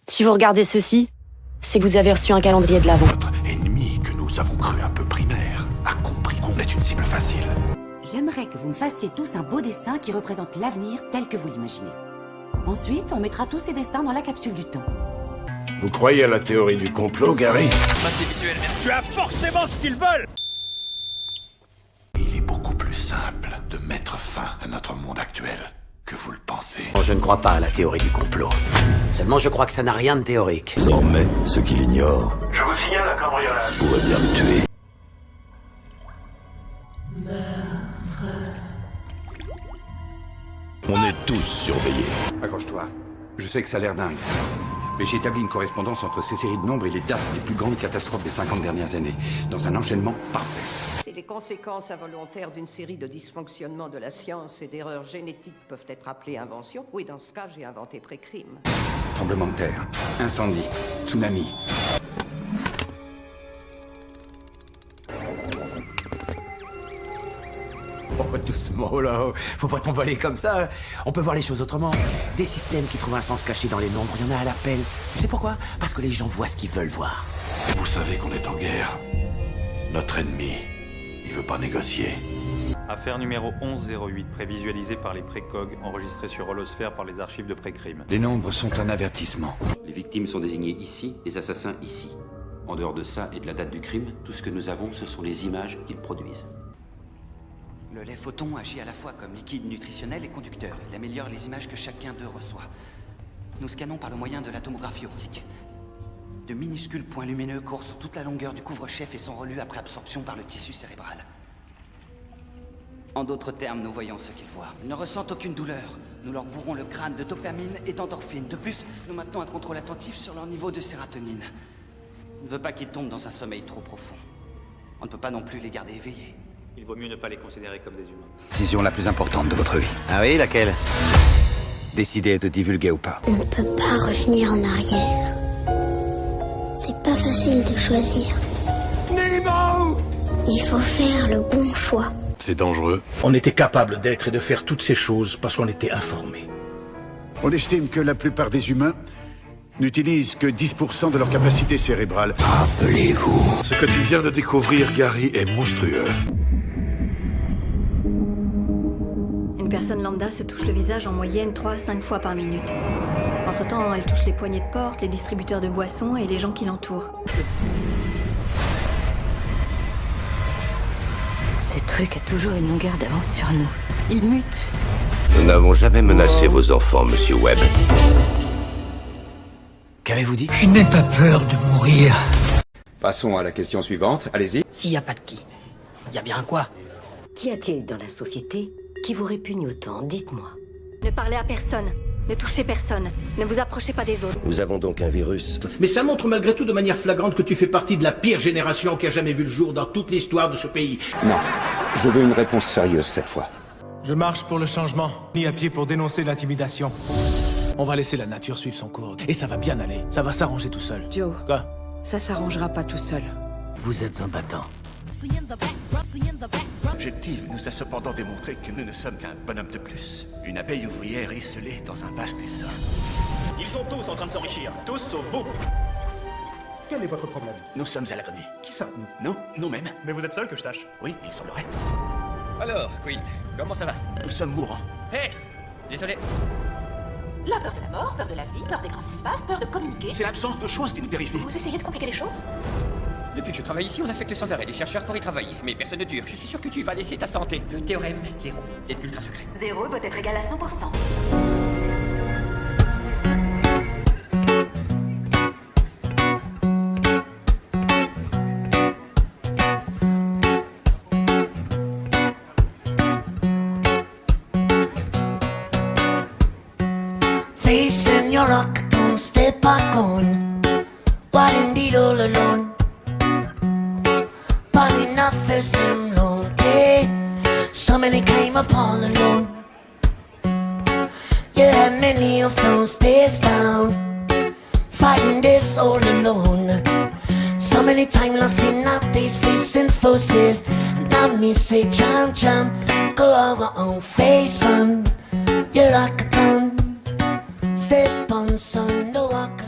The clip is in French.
Si vous regardez ceci, c'est que vous avez reçu un calendrier de l'Avent. Votre ennemi, que nous avons cru un peu primaire, a compris qu'on est une cible facile. J'aimerais que vous me fassiez tous un beau dessin qui représente l'avenir tel que vous l'imaginez. Ensuite, on mettra tous ces dessins dans la capsule du temps. Vous croyez à la théorie du complot, Gary? Tu as forcément ce qu'ils veulent. Il est beaucoup plus simple de mettre fin à notre monde actuel que vous le pensez. Je ne crois pas à la théorie du complot. Seulement, je crois que ça n'a rien de théorique. Désormais, ceux qui l'ignorent Je vous signale un cambriolage. pourraient bien le tuer. On est tous surveillés. Accroche-toi. Je sais que ça a l'air dingue. Mais j'ai établi une correspondance entre ces séries de nombres et les dates des plus grandes catastrophes des 50 dernières années, dans un enchaînement parfait. Si les conséquences involontaires d'une série de dysfonctionnements de la science et d'erreurs génétiques peuvent être appelées inventions, oui, dans ce cas, j'ai inventé pré-crime. Tremblement de terre, incendie, tsunami. Oh, doucement, là. Faut pas t'emballer comme ça. On peut voir les choses autrement. Des systèmes qui trouvent un sens caché dans les nombres, il y en a à l'appel. Tu sais pourquoi? Parce que les gens voient ce qu'ils veulent voir. Vous savez qu'on est en guerre. Notre ennemi, il veut pas négocier. Affaire numéro 1108, prévisualisée par les précogs, enregistrée sur Holosphère par les archives de pré-crime. Les nombres sont un avertissement. Les victimes sont désignées ici, les assassins ici. En dehors de ça et de la date du crime, tout ce que nous avons, ce sont les images qu'ils produisent. Le lait photon agit à la fois comme liquide nutritionnel et conducteur. Il améliore les images que chacun d'eux reçoit. Nous scannons par le moyen de la tomographie optique. De minuscules points lumineux courent sur toute la longueur du couvre-chef et sont relus après absorption par le tissu cérébral. En d'autres termes, nous voyons ce qu'ils voient. Ils ne ressentent aucune douleur. Nous leur bourrons le crâne de dopamine et d'endorphine. De plus, nous maintenons un contrôle attentif sur leur niveau de sérotonine. On ne veut pas qu'ils tombent dans un sommeil trop profond. On ne peut pas non plus les garder éveillés. Il vaut mieux ne pas les considérer comme des humains. Décision la plus importante de votre vie. Ah oui, laquelle? Décider de divulguer ou pas. On ne peut pas revenir en arrière. C'est pas facile de choisir. Nemo! Il faut faire le bon choix. C'est dangereux. On était capable d'être et de faire toutes ces choses parce qu'on était informés. On estime que la plupart des humains n'utilisent que 10% de leur capacité cérébrale. Rappelez-vous. Ce que tu viens de découvrir, Gary, est monstrueux. Une personne lambda se touche le visage en moyenne 3 à 5 fois par minute. Entre-temps, elle touche les poignées de porte, les distributeurs de boissons et les gens qui l'entourent. Ce truc a toujours une longueur d'avance sur nous. Il mute. Nous n'avons jamais menacé vos enfants, Monsieur Webb. Qu'avez-vous dit? Je n'ai pas peur de mourir. Passons à la question suivante. Allez-y. S'il y a pas de qui, y a bien quoi? Qu'y a-t-il dans la société qui vous répugne autant? Dites-moi. Ne parlez à personne. Ne touchez personne. Ne vous approchez pas des autres. Nous avons donc un virus. Mais ça montre malgré tout de manière flagrante que tu fais partie de la pire génération qui a jamais vu le jour dans toute l'histoire de ce pays. Non. Je veux une réponse sérieuse cette fois. Je marche pour le changement, mis à pied pour dénoncer l'intimidation. On va laisser la nature suivre son cours. Et ça va bien aller. Ça va s'arranger tout seul. Joe, Quoi? ça s'arrangera pas tout seul. Vous êtes un battant. L'objectif nous a cependant démontré que nous ne sommes qu'un bonhomme de plus. Une abeille ouvrière esselée dans un vaste essor. Ils sont tous en train de s'enrichir, tous sauf vous. Quel est votre problème? Nous sommes à l'agonie. Qui ça, nous? Nous-mêmes. Mais vous êtes seul que je sache. Oui, il semblerait. Alors, Queen, comment ça va? Nous sommes mourants. Hé! Désolé. La peur de la mort, peur de la vie, peur des grands espaces, peur de communiquer. C'est l'absence de choses qui nous terrifie. Vous essayez de compliquer les choses? Depuis que je travaille ici, on affecte sans arrêt les chercheurs pour y travailler. Mais personne ne dure. Je suis sûr que tu vas laisser ta santé. Le théorème 0, c'est ultra secret. 0 doit être égal à 100%. Facing your rock, don't step back on. What indeed all alone. Probably not thirsty and long, eh? So many came up all alone. You had many of those days down, fighting this all alone. So many time lost in our days facing forces. And now me say jump, jump, go our own face on. You're like a gun, step on son, no walk